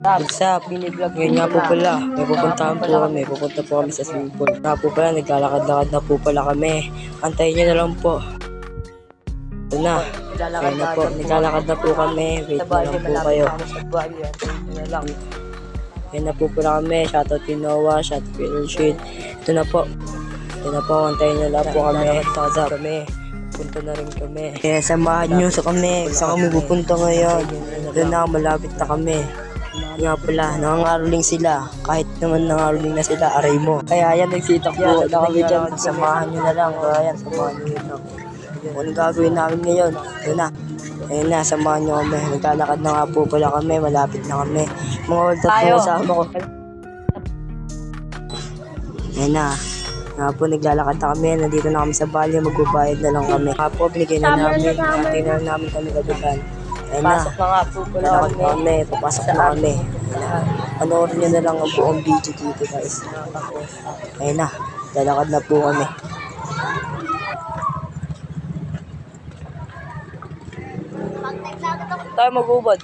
What's up? Ngayon nga po pala, may pupuntahan po kami. Pupunta po kami sa swimming pool. Nga po pala, naglalakad-lakad na po pala kami. Antayin nyo na lang po. Ito na. Ayun na po, naglalakad na po kami. Wait na lang po kayo. Ayun na po pala kami. Shoutout kay Noah, shoutout kay Elshid. Ito na po. Ito na po, antayin nyo lang po kami. Punta na rin kami. Kaya samahan nyo sa kami. Saan kami pupunta ngayon? Ito na, malapit na kami. Nga pala, nangangaroling sila. Kahit naman nangangaroling na sila, aray mo. Kaya yan, nagsitak po na kami dyan. Samahan nyo na lang. Kaya yan, samahan nyo lang. Anong gagawin namin ngayon? Ito na. Ayun na, samahan nyo kami. Naglalakad na nga po pala kami. Malapit na kami. Mga hold up na kasama ko. Ayun na. Nga po, naglalakad na kami. Nandito na kami sa balyo. Magbabayad na lang kami. Nga po, binigay na namin. Tingnan namin kami kagutan. Ayun na. Pasok na nga po pala kami. Papasok na kami. Panoorin nyo na lang ang buong video dito, guys. Ayun na. Lalakad na po kami. Tayo mag-ubad.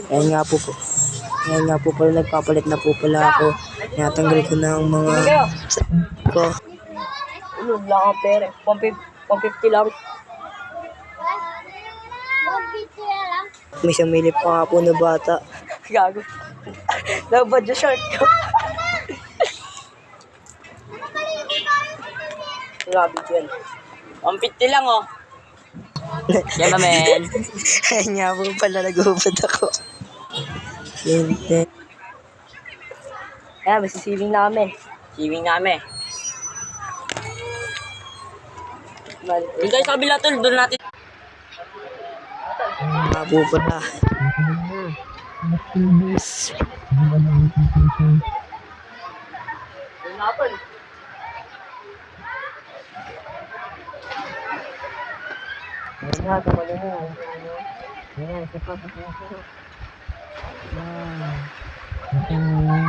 Ayun nga po po. Ngayon nga po pala, nagpapalit na po pala ako. Natanggal ko na ang mga ko. Wala kang pera. 150 lang. May samilip pa nga po na bata. Gago. Nabad yung short ko. Grabe yan. 150 lang oh. Yan ba men? Ayun nga po pala, nag-ubad ako. Ayan, may sisiling na kami. Siving na kami. Doon tayo sa kabila tol, doon natin. Nga po pala. Ayan, tumali mo. Ayan, sipat. Ayan.